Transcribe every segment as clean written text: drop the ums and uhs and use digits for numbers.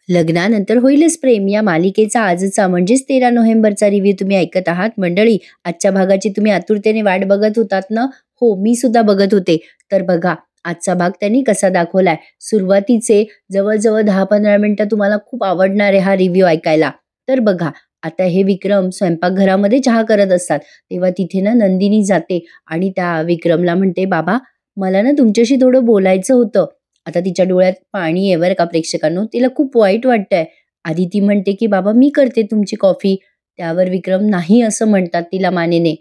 लग्नानंतर होईलच प्रेम या मालिकेचा आजचा म्हणजेच 13 नोव्हेंबरचा रिव्ह्यू तुम्ही ऐकत आहात. मंडळी, आजच्या भागाची तुम्ही आतुरतेने वाट बघत होतात ना? हो, मी सुद्धा बघत होते. तर बघा, आजचा भाग त्यांनी कसा दाखवलाय. सुरुवातीचे जवळजवळ 10-15 मिनिटं तुम्हाला खूप आवडणार आहे हा रिव्ह्यू ऐकायला. तर बघा, आता हे विक्रम स्वयंपाकघरामध्ये चहा करत असतात, तेव्हा तिथे ना नंदिनी जाते आणि त्या विक्रमला म्हणते, बाबा मला ना तुमच्याशी थोडं बोलायचं होतं. आता तिच्या डोळ्यात पाणी आहे बरं का प्रेक्षकांनो, तिला खूप वाईट वाटतंय. आधी ती म्हणते की बाबा मी करते तुमची कॉफी. त्यावर विक्रम नाही असं म्हणतात तिला मानेने.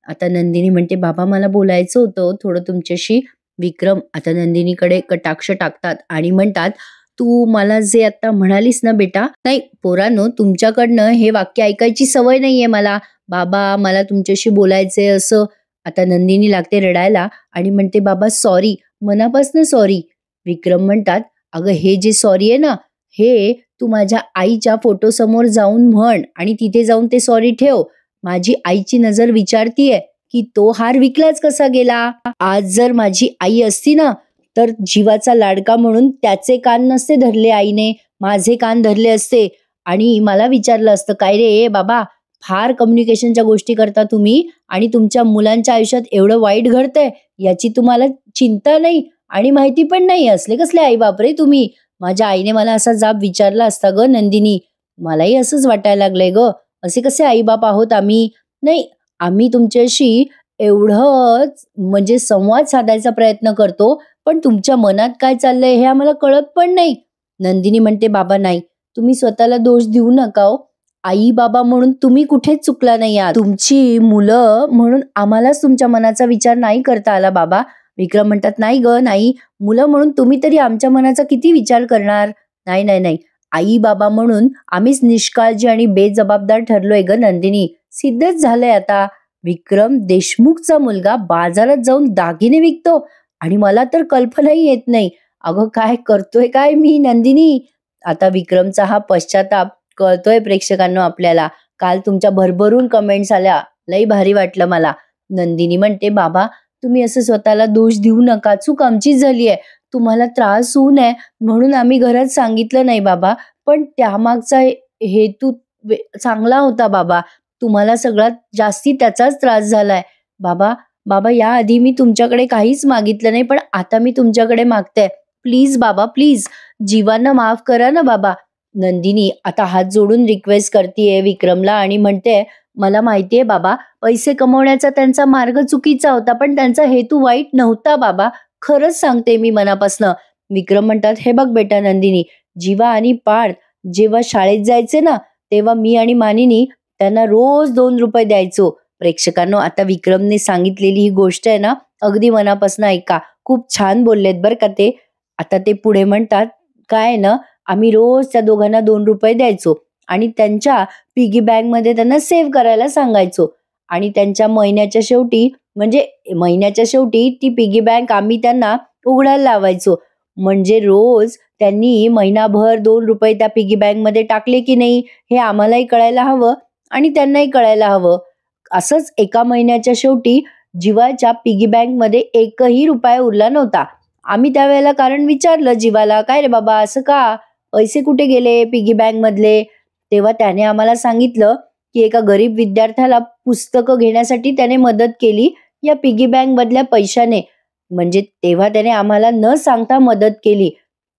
आता नंदिनी म्हणते, बाबा मला बोलायचं होतं थोडं तुमच्याशी. विक्रम आता नंदिनीकडे कटाक्ष टाकतात आणि म्हणतात, तू मला जे आता म्हणालीस ना बेटा, नाही पोरांनो, तुमच्याकडनं हे वाक्य ऐकायची सवय नाहीये मला. बाबा मला तुमच्याशी बोलायचंय असं. आता नंदिनी लागते रडायला आणि म्हणते, बाबा सॉरी, मनापासून सॉरी. विक्रम म्हणतात, अगं हे जे सॉरी आहे ना, हे तू माझ्या आईच्या फोटोसमोर जाऊन म्हण आणि तिथे जाऊन ते सॉरी ठेव. माझी आईची नजर विचारतीये की तो हार विकलाच कसा गेला. आज जर माझी आई असती ना, तर जीवाचा लाडका म्हणून त्याचे कान नसते धरले आईने, माझे कान धरले असते आणि मला विचारलं असतं, काय रे बाबा, फार कम्युनिकेशनच्या गोष्टी करता तुम्ही आणि तुमच्या मुलांच्या आयुष्यात एवढं वाईट घडतंय याची तुम्हाला चिंता नाही आणि माहिती पण नाही. असले कसले आई बाप रे तुम्ही. माझ्या आईने मला असा जाब विचारला असता ग नंदिनी. मलाही असंच वाटायला लागलंय ग. असे कसे आई बाप आहोत आम्ही. नाही, आम्ही तुमच्याशी एवढंच म्हणजे संवाद साधायचा प्रयत्न करतो, पण तुमच्या मनात काय चाललंय हे आम्हाला कळत पण नाही. नंदिनी म्हणते, बाबा नाही, तुम्ही स्वतःला दोष देऊ नका हो. आई बाबा म्हणून तुम्ही कुठेच चुकला नाही आहात. तुमची मुलं म्हणून आम्हालाच तुमच्या मनाचा विचार नाही करता आला बाबा. विक्रम म्हणतात, नाही ग नाही, मुलं म्हणून तुम्ही तरी आमच्या मनाचा किती विचार करणार. नाही नाही नाही, आई बाबा म्हणून आम्हीच निष्काळजी आणि बेजबाबदार ठरलोय ग नंदिनी. सिद्धच झालंय आता. विक्रम देशमुखचा मुलगा बाजारात जाऊन दागिने विकतो आणि मला तर कल्पनाही येत नाही. अगं काय करतोय काय मी नंदिनी. आता विक्रमचा हा पश्चाताप कळतोय प्रेक्षकांना आपल्याला. काल तुमच्या भरभरून कमेंट्स आल्या, लई भारी वाटलं मला. नंदिनी म्हणते, बाबा तुम्ही असं स्वतःला दोष देऊ नका, चूक आमचीच झाली आहे. तुम्हाला त्रास होऊ नये म्हणून आम्ही घरात सांगितलं नाही बाबा, पण त्यामागचा हेतू चांगला होता बाबा. तुम्हाला सगळ्यात जास्ती त्याचाच त्रास झालाय बाबा. बाबा याआधी मी तुमच्याकडे काहीच मागितलं नाही, पण आता मी तुमच्याकडे मागते. प्लीज बाबा प्लीज, जीवांना माफ करा ना बाबा. नंदिनी आता हात जोडून रिक्वेस्ट करतीये विक्रमला आणि म्हणते, मला माहितीये बाबा, पैसे कमवण्याचा त्यांचा मार्ग चुकीचा होता, पण त्यांचा हेतू वाईट नव्हता बाबा. खरंच सांगते मी मनापासनं. विक्रम म्हणतात, हे बघ बेटा नंदिनी, जीवा आणि पार्थ जेव्हा शाळेत जायचे ना, तेव्हा मी आणि मानिनी त्यांना रोज 2 रुपये द्यायचो. प्रेक्षकांनो, आता विक्रमने सांगितलेली ही गोष्ट आहे ना, अगदी मनापासून ऐका. खूप छान बोललेत बरं का ते. आता ते पुढे म्हणतात, काय ना, आम्ही रोज त्या दोघांना 2 रुपये द्यायचो आणि त्यांच्या पिगी बँक मध्ये त्यांना सेव्ह करायला सांगायचो आणि त्यांच्या महिन्याच्या शेवटी ती पिगी बँक आम्ही त्यांना उघडायला लावायचो. म्हणजे रोज त्यांनी महिनाभर 2 रुपये त्या पिगी बँक मध्ये टाकले की नाही हे आम्हालाही कळायला हवं आणि त्यांनाही कळायला हवं. असंच एका महिन्याच्या शेवटी जीवाच्या पिगी बँक मध्ये 1ही रुपया उरला नव्हता. आम्ही त्यावेळेला कारण विचारलं जीवाला, काय रे बाबा असं का, पैसे कुठे गेले पिगी बँक मधले. तेव्हा त्याने आम्हाला सांगितलं की एका गरीब विद्यार्थ्याला पुस्तकं घेण्यासाठी त्याने मदत केली या पिगी बँक मधल्या पैशाने. म्हणजे तेव्हा त्याने आम्हाला न सांगता मदत केली.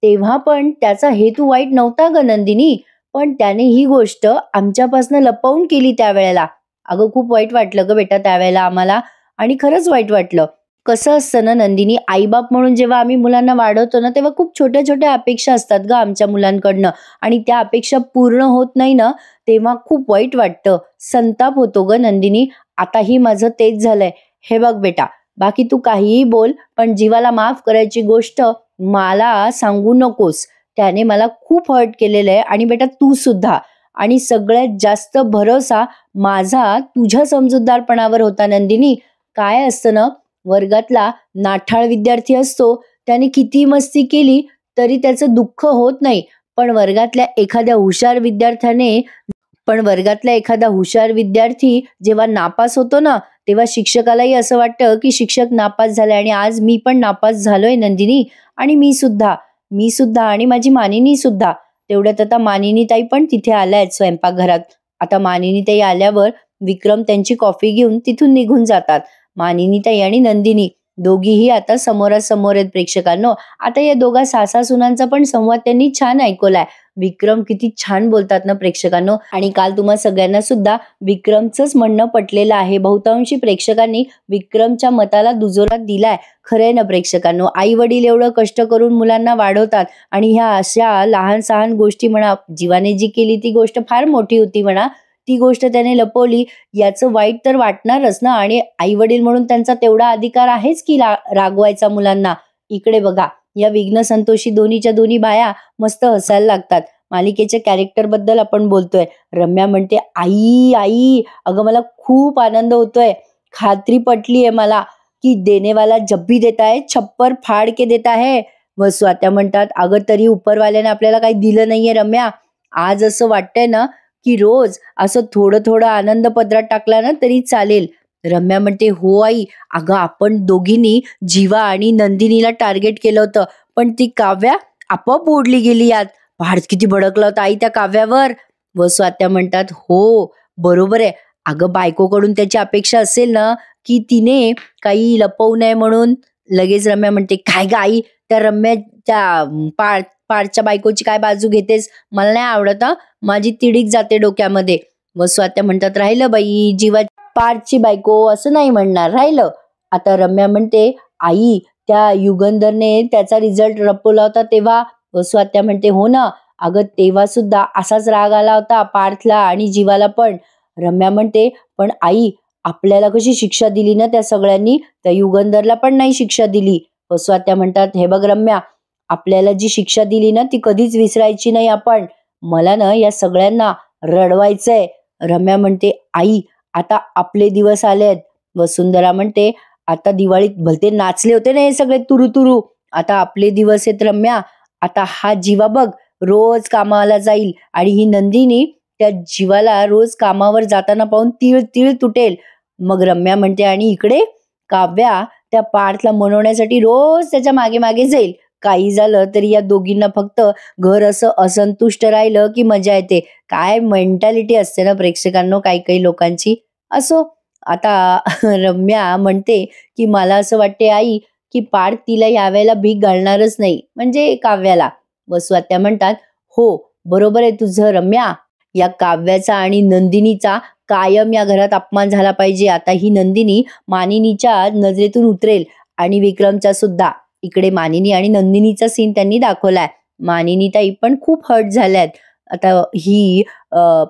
तेव्हा पण त्याचा हेतू वाईट नव्हता ग नंदिनी, पण त्याने ही गोष्ट आमच्यापासून लपवून केली त्यावेळेला. अगं खूप वाईट वाटलं ग बेटा त्यावेळेला आम्हाला, आणि खरंच वाईट वाटलं. कसं असतं ना नंदिनी, आईबाप म्हणून जेव्हा आम्ही मुलांना वाढवतो ना, तेव्हा खूप छोट्या छोट्या अपेक्षा असतात ग आमच्या मुलांकडनं, आणि त्या अपेक्षा पूर्ण होत नाही ना, तेव्हा खूप वाईट वाटतं, संताप होतो ग नंदिनी. आताही माझं तेच झालंय. हे बघ बेटा, बाकी तू काहीही बोल, पण जीवाला माफ करायची गोष्ट मला सांगू नकोस. त्याने मला खूप हर्ट केलेलं आहे आणि बेटा तू सुद्धा. आणि सगळ्यात जास्त भरोसा माझा तुझ्या समजूतदारपणावर होता नंदिनी. काय असतं ना, वर्गातला नाठाळ विद्यार्थी असतो, त्याने किती मस्ती केली तरी त्याचं दुःख होत नाही, पण वर्गातल्या एखाद्या हुशार विद्यार्थी जेव्हा नापास होतो ना, तेव्हा शिक्षकालाही असं वाटतं की शिक्षक नापास झाले. आणि आज मी पण नापास झालोय नंदिनी, आणि मी सुद्धा आणि माझी मानिनी सुद्धा. तेवढ्यात आता मानिनीताई पण तिथे आल्या आहेत स्वयंपाकघरात. आता मानिनीताई आल्यावर विक्रम त्यांची कॉफी घेऊन तिथून निघून जातात. मानिनीताई आणि नंदिनी दोघीही आता समोरासमोर आहेत प्रेक्षकांनो. आता या दोघा सासा-सुनांचा पण संवाद त्यांनी छान ऐकवलाय. विक्रम किती छान बोलतात ना प्रेक्षकांनो. आणि काल तुम्हा सगळ्यांना सुद्धा विक्रमचंच म्हणणं पटलेलं आहे. बहुतांशी प्रेक्षकांनी विक्रमच्या मताला दुजोरा दिलाय. खरंय ना प्रेक्षकांनो, आई वडील एवढं कष्ट करून मुलांना वाढवतात आणि ह्या अशा लहान सहान गोष्टी म्हणा, जीवाने जी केली ती गोष्ट फार मोठी होती म्हणा, ती गोष्ट त्याने लपवली याचं वाईट तर वाटणारच ना. आणि आई वडील म्हणून त्यांचा तेवढा अधिकार आहेच की रागवायचा मुलांना. इकडे बघा, या विघ्न संतोषी दोन्हीच्या दोन्ही बाया मस्त हसायला लागतात. मालिकेच्या कॅरेक्टर बद्दल आपण बोलतोय. रम्या म्हणते, आई आई अगं मला खूप आनंद होतोय, खात्री पटली आहे मला की देनेवाला जब भी देता है छप्पर फाड के देता है. व स्वात्या म्हणतात, अगं तरी उपरवाल्याने आपल्याला काही दिलं नाहीये रम्या. आज असं वाटतंय ना की रोज असं थोडं थोडं आनंद पदरात टाकला ना तरी चालेल. रम्या म्हणते, हो आई, अगं आपण दोघींनी जीवा आणि नंदिनीला टार्गेट केलं होतं, पण ती काव्या आपोआप ओढली गेली यात. पहाड किती भडकला होता आई त्या काव्यावर. व स्वात्या म्हणतात, हो बरोबर आहे. अगं बायकोकडून त्याची अपेक्षा असेल ना की तिने काही लपवू नये म्हणून. लगेच रम्या म्हणते, काय ग आई, त्या रम्या त्या पाडच्या बायकोची काय बाजू घेतेस? मला नाही आवडत हं. माझी तिडीक जाते डोक्यामध्ये. व स्वात्या म्हणतात, राहिलं बाई, जीवा पारची बायको असं नाही म्हणणार, राहिलं. आता रम्या म्हणते, आई त्या युगंधरने त्याचा रिझल्ट लपवला होता तेव्हा. व स्वात्या म्हणते, हो ना अगं, तेव्हा सुद्धा असाच राग आला होता पार्थला आणि जीवाला पण. रम्या म्हणते, पण आई आपल्याला कशी शिक्षा दिली ना त्या सगळ्यांनी, त्या युगंधरला पण नाही शिक्षा दिली. व स्वात्या म्हणतात, हे बघ रम्या, आपल्याला जी शिक्षा दिली ना ती कधीच विसरायची नाही आपण. मला ना या सगळ्यांना रडवायचंय. रम्या म्हणते, आई आता आपले दिवस आले आहेत. वसुंधरा म्हणते, आता दिवाळीत भलते नाचले होते ना हे सगळे तुरु तुरु, आता आपले दिवस आहेत रम्या. आता हा जीवा बघ रोज कामाला जाईल आणि ही नंदिनी त्या जीवाला रोज कामावर जाताना पाहून तीळ तीळ तुटेल. मग रम्या म्हणते, आणि इकडे काव्या त्या पार्थला मनवण्यासाठी रोज त्याच्या मागे मागे जाईल. काही झालं तरी या दोघींना फक्त घर असं असंतुष्ट राहिलं की मजा येते. काय मेंटॅलिटी असते ना प्रेक्षकांनो काही काही लोकांची. असो, आता रम्या म्हणते की मला असं वाटते आई की पार्थ तिला यावेळेला भीक घालणारच नाही, म्हणजे काव्याला. व स्वात्या म्हणतात, हो बरोबर आहे तुझं रम्या, या काव्याचा आणि नंदिनीचा कायम या घरात अपमान झाला पाहिजे. आता ही नंदिनी मानिनीच्या नजरेतून उतरेल आणि विक्रमचा सुद्धा. इकडे मानिनी आणि नंदिनीचा सीन त्यांनी दाखवलाय. मानिनीताई पण खूप हर्ट झाल्यात. आता ही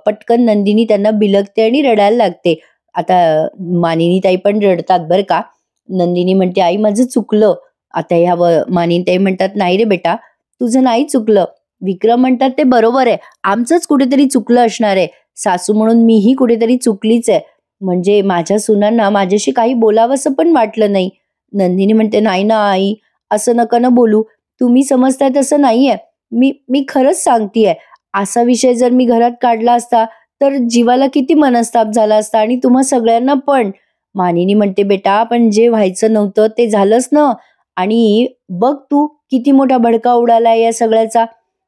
पटकन नंदिनी त्यांना बिलगते आणि रडायला लागते. आता मानिनीताई पण रडतात बरं का. नंदिनी म्हणते, आई माझं चुकलं. आता ह्या मानिनीताई म्हणतात, नाही रे बेटा तुझं नाही चुकलं. विक्रम म्हणतात, ते बरोबर आहे, आमचंच कुठेतरी चुकलं असणार आहे. सासू म्हणून मीही कुठेतरी चुकलीच आहे. म्हणजे माझ्या सुनांना माझ्याशी काही बोलावंसं पण वाटलं नाही. नंदिनी म्हणते, नाही ना आई, असं नका ना बोलू, तुम्ही समजताय तसं नाहीये. मी खरंच सांगतेय, असा विषय जर मी घरात काढला असता तर जीवाला किती मनस्ताप झाला असता आणि तुम्हा सगळ्यांना पण. मानिनी म्हणते, बेटा पण जे व्हायचं नव्हतं ते झालंच ना, आणि बघ तू किती मोठा भडका उडालाय या सगळ्याचा.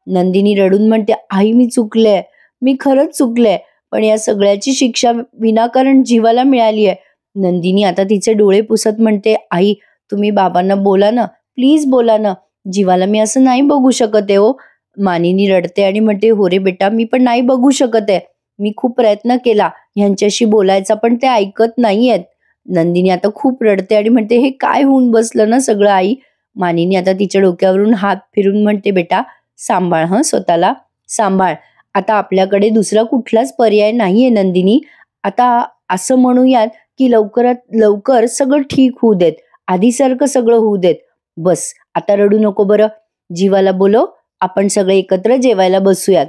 नंदिनी रडून म्हणते, आई मी चुकले, मी खरंच चुकले, पण या सगळ्याची शिक्षा विनाकारण जीवाला मिळाली आहे. नंदिनी आता तिचे डोळे पुसत म्हणते, आई तुम्ही बाबांना बोला ना, प्लीज बोला ना, जीवाला मी असं नाही बघू शकत आहे हो. मानिनी रडते आणि म्हणते, हो रे बेटा मी पण नाही बघू शकत आहे, मी खूप प्रयत्न केला ह्यांच्याशी बोलायचा पण ते ऐकत नाहीयेत. नंदिनी आता खूप रडते आणि म्हणते, हे काय होऊन बसलं ना सगळं आई. मानिनी आता तिच्या डोक्यावरून हात फिरून म्हणते, बेटा सांभाळ हं स्वतःला, सांभाळ. आता आपल्याकडे दुसरा कुठलाच पर्याय नाहीये नंदिनी. आता असं म्हणूयात की लवकरात लवकर सगळं ठीक होऊ देत, आधीसारखं सगळं होऊ देत. बस आता रडू नको बरं, जीवाला बोलव, आपण सगळे एकत्र जेवायला बसूयात.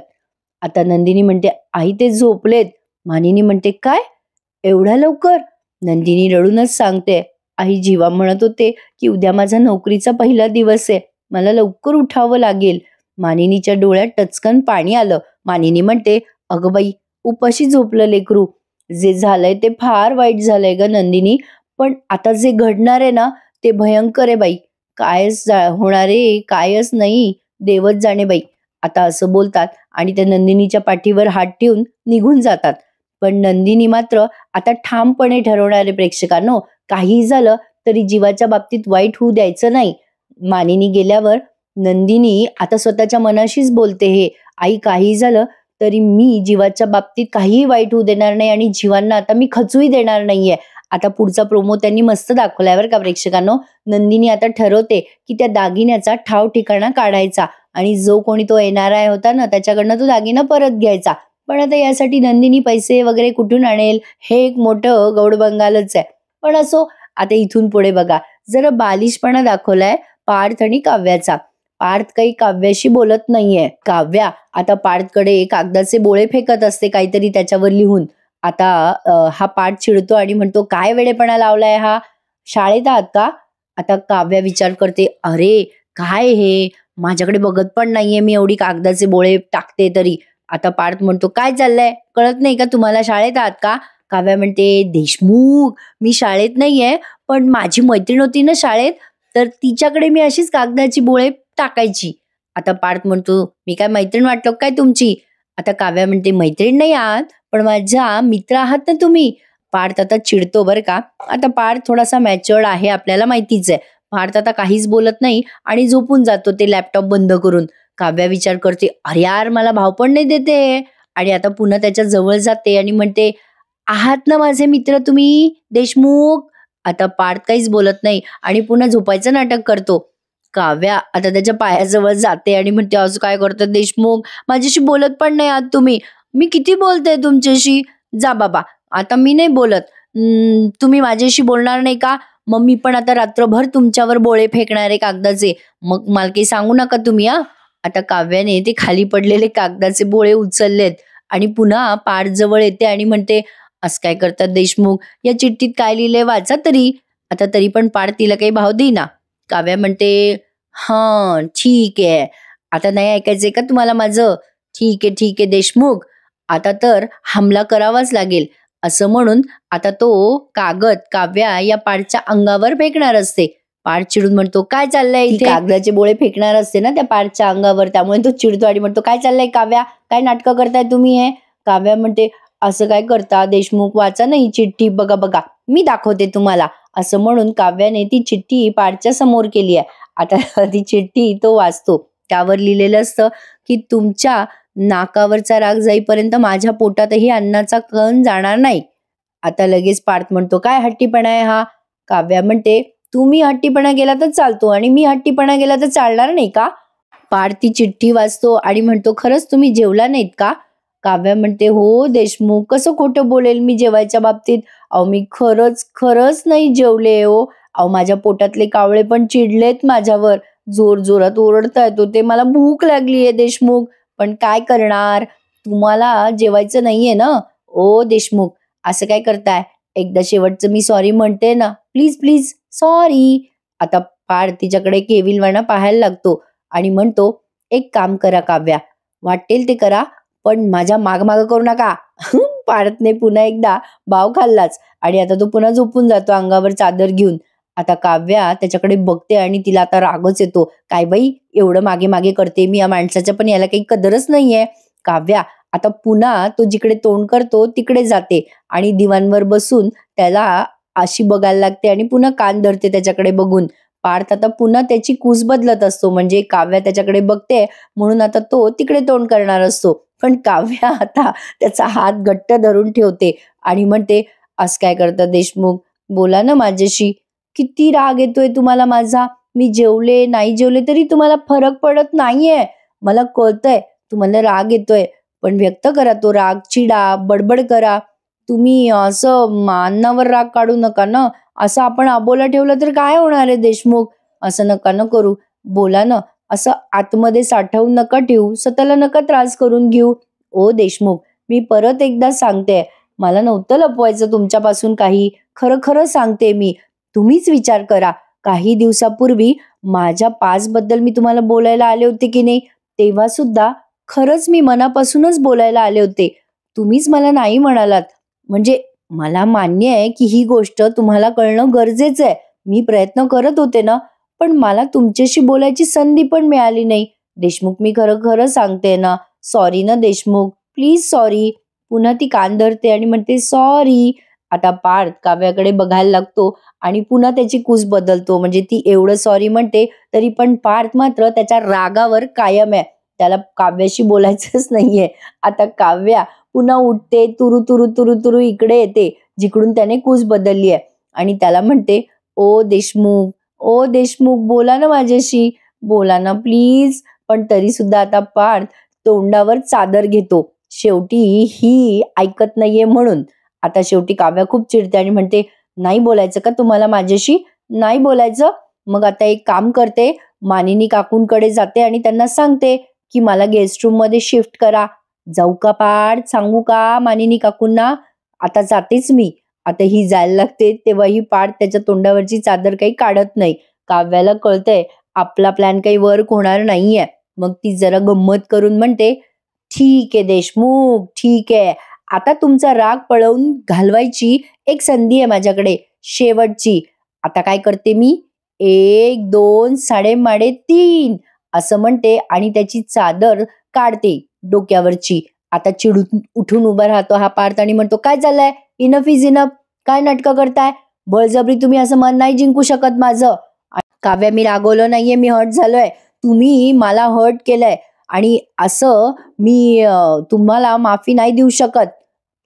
आता नंदिनी म्हणते, आई ते झोपलेत. मानिनी म्हणते, काय एवढ्या लवकर? नंदिनी रडूनच सांगते, आई जीवा म्हणत होते की उद्या माझा नोकरीचा पहिला दिवस आहे, मला लवकर उठावं लागेल. मानिनीच्या डोळ्यात टचकन पाणी आलं. मानिनी म्हणते, अगं बाई उपाशी झोपलं लेकरू, जे झालंय ते फार वाईट झालंय ग नंदिनी, पण आता जे घडणार आहे ना ते भयंकर आहे बाई. कायच होणार आहे, कायच नाही, देवच जाणे बाई. आता असं बोलतात आणि त्या नंदिनीच्या पाठीवर हात ठेवून निघून जातात. पण नंदिनी मात्र आता ठामपणे ठरवणारे प्रेक्षकांनो, काही झालं तरी जीवाच्या बाबतीत वाईट होऊ द्यायचं नाही. मानिनी गेल्यावर नंदिनी आता स्वतःच्या मनाशीच बोलते, हे आई काही झालं तरी मी जीवाच्या बाबतीत काहीही वाईट होऊ देणार नाही आणि जीवांना आता मी खचूही देणार नाहीये. आता पुढचा प्रोमो त्यांनी मस्त दाखवलाय बरं का प्रेक्षकांनो. नंदिनी आता ठरवते की त्या दागिन्याचा ठाव ठिकाणा काढायचा आणि जो कोणी तो NRI होता ना त्याच्याकडनं तो दागिना परत घ्यायचा. पण आता यासाठी नंदिनी पैसे वगैरे कुठून आणेल हे एक मोठं गौडबंगालच आहे. पण असो, आता इथून पुढे बघा जरा बालिशपणा दाखवलाय पार्थ आणि काव्याचा. पार्थ काही काव्याशी बोलत नाहीये. काव्या आता पार्थकडे कागदाचे बोळे फेकत असते काहीतरी त्याच्यावर लिहून. आता हा पार्थ चिडतो आणि म्हणतो, काय वेडेपणा लावलाय हा, शाळेत आहात का? आता काव्या विचार करते, अरे काय हे, माझ्याकडे बघत पण नाहीये मी एवढी कागदाचे बोळे टाकते तरी. आता पार्थ म्हणतो, काय चाललंय, कळत नाही का तुम्हाला, शाळेत आहात का? काव्या म्हणते, देशमुख मी शाळेत नाहीये, पण माझी मैत्रीण होती ना शाळेत, तर तिच्याकडे मी अशीच कागदाची बोळे टाकायची. आता पार्थ म्हणतो, मी काय मैत्रीण वाटलो काय तुमची? आता काव्या म्हणते, मैत्रीण नाही आहात पण माझ्या मित्र आहात ना तुम्ही. पार्थ आता चिडतो बरं का. आता पार्थ थोडासा मॅच्युअर्ड आहे आपल्याला माहितीच आहे. पार्थ आता काहीच बोलत नाही आणि झोपून जातो ते लॅपटॉप बंद करून. काव्या विचार करते, अरे यार मला भाव पण नाही देते. आणि आता पुन्हा त्याच्या जवळ जाते आणि म्हणते, आहात ना माझे मित्र तुम्ही देशमुख. आता पार्थ काहीच बोलत नाही आणि पुन्हा झोपायचं नाटक करतो. काव्या आता त्याच्या पायाजवळ जाते आणि म्हणते, असं काय करतात देशमुख, माझ्याशी बोलत पण नाही आहात तुम्ही, मी किती बोलते तुमच्याशी, जा बाबा आता मी नाही बोलत. तुम्ही माझ्याशी बोलणार नाही का, मग मी पण आता रात्रभर तुमच्यावर बोळे फेकणार आहे कागदाचे, मग मला काही सांगू नका तुम्ही हा. आता काव्याने ते खाली पडलेले कागदाचे बोळे उचललेत आणि पुन्हा पार्थ जवळ येते आणि म्हणते, असं काय करतात देशमुख, या चिठ्ठीत काय लिहिलंय वाचा तरी. आता तरी पण पार्थ तिला काही भाव देईना. काव्या म्हणते, हा ठीक आहे, आता नाही ऐकायचंय का तुम्हाला माझं, ठीक आहे देशमुख, आता तर हमला करावाच लागेल. असं म्हणून आता तो कागद काव्या या पार्थच्या अंगावर फेकणार असते. पार्थ चिडून म्हणतो, काय चाललंय इथे, कागदाचे बोळे फेकणार असते ना त्या पार्थच्या अंगावर, त्यामुळे तो चिडतो आणि म्हणतो, काय चाललंय काव्या, काय नाटकं करताय तुम्ही हे. काव्या म्हणते, असं काय करता देशमुख, वाचा नाही चिठ्ठी, बघा बघा मी दाखवते तुम्हाला. असं म्हणून काव्याने ती चिठ्ठी पार्थच्या समोर केली आहे. आता ती चिठ्ठी तो वाचतो. त्यावर लिहिलेलं असतं की तुमच्या नाकावरचा राग जाईपर्यंत माझ्या पोटातही अन्नाचा कण जाणार नाही. आता लगेच पार्थ म्हणतो, काय हट्टीपणा आहे हा. काव्या म्हणते, तुम्ही हट्टीपणा केला तर चालतो आणि मी हट्टीपणा केला तर चालणार नाही का. पार्थ ती चिठ्ठी वाचतो आणि म्हणतो, खरंच तुम्ही जेवला नाहीत का. काव्या म्हणते, हो देशमुख, कसं खोटं बोलेल मी जेवायच्या बाबतीत, अहो मी खरंच नाही जेवले हो. अहो माझ्या पोटातले कावळे पण चिडलेत माझ्यावर, जोर जोरात ओरडतायत ते, मला भूक लागलीये देशमुख, पण काय करणार, तुम्हाला जेवायचं नाहीये ना. ओ देशमुख असं काय करताय, एकदा शेवटचं मी सॉरी म्हणते ना, प्लीज प्लीज सॉरी. आता पार्थ तिच्याकडे केविलवाणा पाहायला लागतो आणि म्हणतो, एक काम करा काव्या, वाटेल ते करा पण माझ्या माग करू नका. पार्थने पुन्हा एकदा बाव खाल्लाच आणि आता तो पुन्हा झोपून जातो अंगावर चादर घेऊन. आता काव्या त्याच्याकडे बघते आणि तिला आता रागच येतो, काय बाई एवढं मागे मागे करते मी या माणसाच्या, पण याला काही कदरच नाहीये. काव्या आता पुन्हा तो जिकडे तोंड करतो तिकडे जाते आणि दिवाणवर बसून त्याला अशी बघायला लागते आणि पुन्हा कान धरते त्याच्याकडे बघून. पार्थ आता पुन्हा त्याची कूस बदलत असतो, म्हणजे काव्या त्याच्याकडे बघते म्हणून आता तो तिकडे तोंड करणार असतो, पण काव्या आता त्याचा हात घट्ट धरून ठेवते आणि म्हणते, असं काय करता देशमुख, बोला ना माझ्याशी, किती राग येतोय तुम्हाला माझा, मी जेवले नाही जेवले तरी तुम्हाला फरक पडत नाहीये, मला कळतंय तुम्हाला राग येतोय, पण व्यक्त करा तो राग, चिडा, बडबड करा. तुम्ही असं अन्नावर राग काढू नका ना, असं आपण अबोला ठेवलं तर काय होणार आहे देशमुख, असं नका न करू, बोला ना, असं आतमध्ये साठवून नका ठेवू, स्वतःला नका त्रास करून घेऊ. ओ देशमुख मी परत एकदा सांगते, मला नव्हतं लपवायचं तुमच्यापासून काही, खरं खरं सांगते मी, तुम्हीच विचार करा, काही दिवसापूर्वी माझ्या पास बद्दल मी तुम्हाला बोलायला आले होते की नाही, तेव्हा सुद्धा खरंच मी मनापासूनच बोलायला आले होते, तुम्हीच मला नाही म्हणालात. म्हणजे मला मान्य आहे की ही गोष्ट तुम्हाला कळणं गरजेचं आहे, मी प्रयत्न करत होते ना, पण मला तुमच्याशी बोलायची संधी पण मिळाली नाही, देशमुख मी खरं खरं सांगते ना, सॉरी ना देशमुख, प्लीज सॉरी. पुन्हा ती कान धरते आणि म्हणते सॉरी. आता पार्थ काव्याकडे बघायला लागतो आणि पुन्हा त्याची कूस बदलतो. म्हणजे ती एवढं सॉरी म्हणते तरी पण पार्थ मात्र त्याच्या रागावर कायम आहे. त्याला काव्याशी बोलायचंच नाहीये. आता काव्या पुन्हा उठते, तुरु तुरु तुरु तुरु इकडे येते जिकडून त्याने कूस बदलली आहे आणि त्याला म्हणते, ओ देशमुख, ओ देशमुख, बोला ना माझ्याशी, बोला ना प्लीज. पण तरी सुद्धा आता पार्थ तोंडावर चादर घेतो. शेवटी ही ऐकत नाहीये म्हणून. आता शेवटी काव्या खूप चिडते आणि म्हणते, नाही बोलायचं का तुम्हाला माझ्याशी, नाही बोलायचं? मग आता एक काम करते, मानिनी काकूंकडे जाते आणि त्यांना सांगते की मला गेस्ट रूम मध्ये शिफ्ट करा. जाऊ का पार्थ, सांगू का मानिनी काकूंना? आता जातेच मी. आता ही जायला लागते तेव्हा ही पार्थ त्याच्या तोंडावरची चादर काही काढत नाही. काव्याला कळतंय आपला प्लॅन काही वर्क होणार नाहीये. मग ती जरा गंमत करून म्हणते, ठीक आहे देशमुख, ठीक आहे. आता तुमचा राग पळवून घालवायची एक संधी आहे माझ्याकडे, शेवटची. आता काय करते मी, 1 2 साडेमाडे 3 असं म्हणते आणि त्याची चादर काढते डोक्यावरची. आता चिडून उठून उभा राहतो हा पार्थ आणि म्हणतो, काय चाललंय, इनफ इज इनफ, काय नाटकं करताय, बळजबरी तुम्ही असं मन नाही जिंकू शकत माझं. काव्या मी रागवलं नाहीये, मी हर्ट झालोय, तुम्ही मला हर्ट केलंय आणि असं मी तुम्हाला माफी नाही देऊ शकत.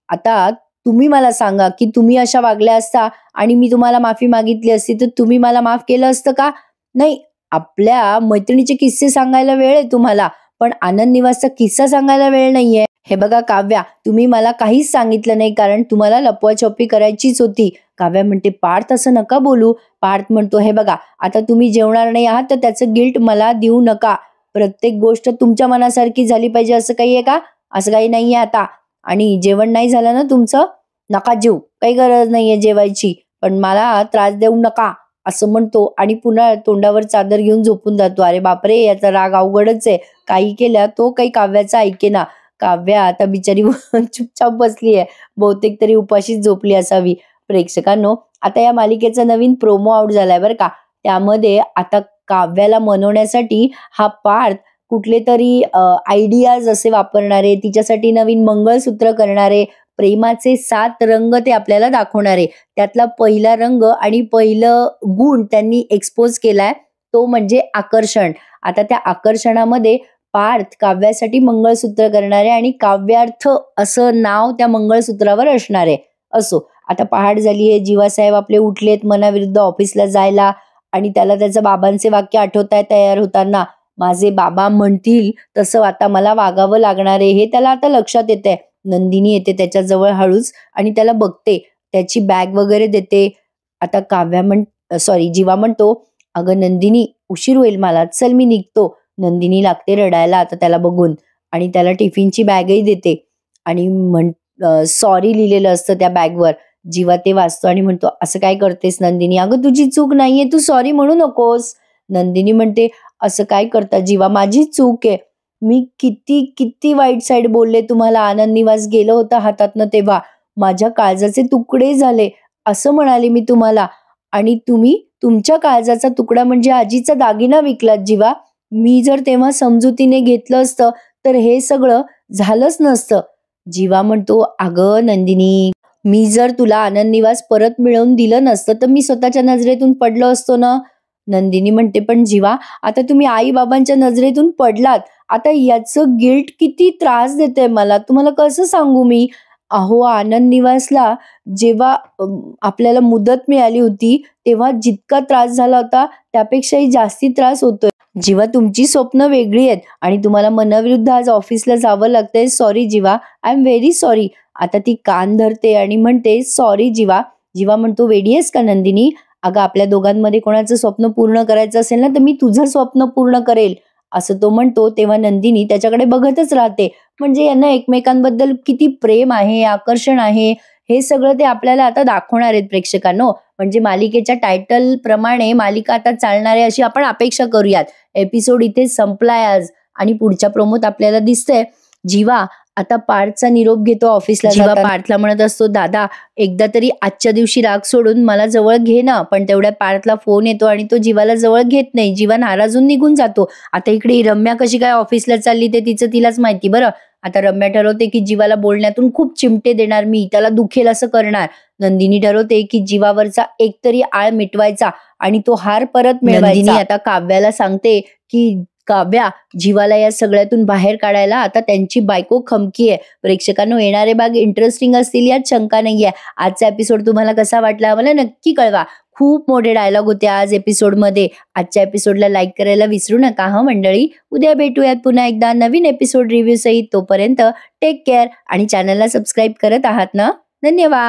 आता तुम्ही मला सांगा की तुम्ही अशा वागल्या असता आणि मी तुम्हाला माफी मागितली असती तर तुम्ही मला माफ केलं असतं का? नाही. आपल्या मैत्रिणीचे किस्से सांगायला वेळ आहे तुम्हाला, पण आनंद निवासचा किस्सा सांगायला वेळ नाहीये. हे बघा काव्या, तुम्ही मला काहीच सांगितलं नाही कारण तुम्हाला लपवाछपवी करायचीच होती. काव्या म्हणते, पार्थ असं नका बोलू. पार्थ म्हणतो, हे बघा आता तुम्ही जेवणार नाही आहात तर त्याचं गिल्ट मला देऊ नका. प्रत्येक गोष्ट तुमच्या मनासारखी झाली पाहिजे असं काही आहे का? असं काही नाहीये आता. आणि जेवण नाही झालं ना तुमचं, नका जेवू, काही गरज नाहीये जेवायची, पण मला त्रास देऊ नका असं म्हणतो आणि पुन्हा तोंडावर चादर घेऊन झोपून जातो. अरे बापरे, याचा राग अवघडच आहे. काही केल्या तो काही काव्याचा ऐकेना. काव्या आता बिचारी चुपचाप बसली आहे, बहुतेक तरी उपाशीच झोपली असावी. प्रेक्षकांनो, आता या मालिकेचा नवीन प्रोमो आउट झालाय बरं का. त्यामध्ये आता काव्याला मनवण्यासाठी हा पार्थ कुठले तरी आयडियाज असे वापरणारे, तिच्यासाठी नवीन मंगळसूत्र करणारे, प्रेमाचे 7 रंग ते आपल्याला दाखवणारे. त्यातला पहिला रंग आणि पहिलं गुण त्यांनी एक्सपोज केलाय तो म्हणजे आकर्षण. आता त्या आकर्षणामध्ये पार्थ काव्यासाठी मंगळसूत्र करणारे आणि काव्यार्थ असं नाव त्या मंगळसूत्रावर असणारे. असो, आता पहाट झालीये, जीवासाहेब आपले उठलेत मनाविरुद्ध ऑफिसला जायला आणि त्याला त्याचं बाबांचे वाक्य आठवत आहे तयार होताना. माझे बाबा म्हणतील तसं आता मला वागावं लागणार आहे हे त्याला आता लक्षात येतंय. नंदिनी येते त्याच्याजवळ हळूच आणि त्याला बघते, त्याची बॅग वगैरे देते. आता जीवा म्हणतो, अगं नंदिनी, उशीर होईल मला, चल मी निघतो. नंदिनी लागते रडायला आता त्याला बघून आणि त्याला टिफिनची बॅगही देते आणि सॉरी लिहिलेलं असतं त्या बॅगवर. जीवा ते वाचतो आणि म्हणतो, असं काय करतेस नंदिनी, अगं तुझी चूक नाहीये, तू सॉरी म्हणू नकोस. नंदिनी म्हणते, असं काय करता जीवा, माझी चूक आहे. मी किती किती वाईट साईड बोलले तुम्हाला. आनंद निवास गेलं होतं हातातनं तेव्हा माझ्या काळजाचे तुकडे झाले असं म्हणाले मी तुम्हाला आणि तुम्ही तुमच्या काळजाचा तुकडा म्हणजे आजीचा दागिना विकलात जीवा. मी जर तेव्हा समजुतीने घेतलं असतं तर हे सगळं झालंच नसतं. जीवा म्हणतो, अगं नंदिनी, मी जर तुला आनंद निवास परत मिळवून दिलं नसतं तर मी स्वतःच्या नजरेतून पडलो असतो ना. नंदिनी म्हणते, पण जीवा, आता तुम्ही आई बाबांच्या नजरेतून पडलात, आता याचं गिल्ट किती त्रास देते मला, तुम्हाला कसं सांगू मी. अहो, आनंद निवासला जेव्हा आपल्याला मुदत मिळाली होती तेव्हा जितका त्रास झाला होता त्यापेक्षाही जास्ती त्रास होतोय. जेव्हा तुमची स्वप्न वेगळी आहेत आणि तुम्हाला मनाविरुद्ध आज ऑफिसला जावं लागतंय. Sorry Jeeva, I am very sorry. आता ती कान धरते आणि म्हणते, सॉरी जीवा. जीवा म्हणतो, वेडी आहेस का नंदिनी, अगं आपल्या दोघांमध्ये कोणाचं स्वप्न पूर्ण करायचं असेल ना तर मी तुझं स्वप्न पूर्ण करेल असं तो म्हणतो. तेव्हा नंदिनी त्याच्याकडे बघतच राहते. म्हणजे यांना एकमेकांबद्दल किती प्रेम आहे, आकर्षण आहे, हे सगळं ते आपल्याला आता दाखवणार आहेत प्रेक्षकांनो. म्हणजे मालिकेच्या टायटल प्रमाणे मालिका आता चालणार आहे अशी आपण अपेक्षा करूयात. एपिसोड इथे संपलाय आज आणि पुढच्या प्रोमोत आपल्याला दिसतंय जीवा आता पार्थचा निरोप घेतो ऑफिसला. जीवा पार्थला म्हणत असतो, दादा एकदा तरी आजच्या दिवशी राग सोडून मला जवळ घे ना. पण तेवढ्या पार्थला फोन येतो आणि तो जीवाला जवळ घेत नाही. जीवा नाराज होऊन निघून जातो. आता इकडे ही रम्या कशी काय ऑफिसला चालली ते तिचं तिलाच माहिती. बरं आता रम्या ठरवते की जीवाला बोलण्यातून खूप चिमटे देणार मी, त्याला दुखेल असं करणार. नंदिनी ठरवते की जीवावरचा एकतरी आळ मिटवायचा आणि तो हार परत मिळवायचा. नंदिनी आता काव्याला सांगते की काव्या, जीवाला या सगळ्यातून बाहेर काढायला आता त्यांची बायको खमकी आहे. प्रेक्षकांनो, येणारे भाग इंटरेस्टिंग असतील यात शंका नाहीये. आजचा एपिसोड तुम्हाला कसा वाटला मला नक्की कळवा. खूप मोठे डायलॉग होते आज एपिसोडमध्ये. आजच्या एपिसोडला लाईक करायला विसरू नका हं मंडळी. उद्या भेटूयात पुन्हा एकदा नवीन एपिसोड रिव्ह्यू सहित. तोपर्यंत टेक केअर आणि चॅनलला सबस्क्राईब करत आहात ना. धन्यवाद.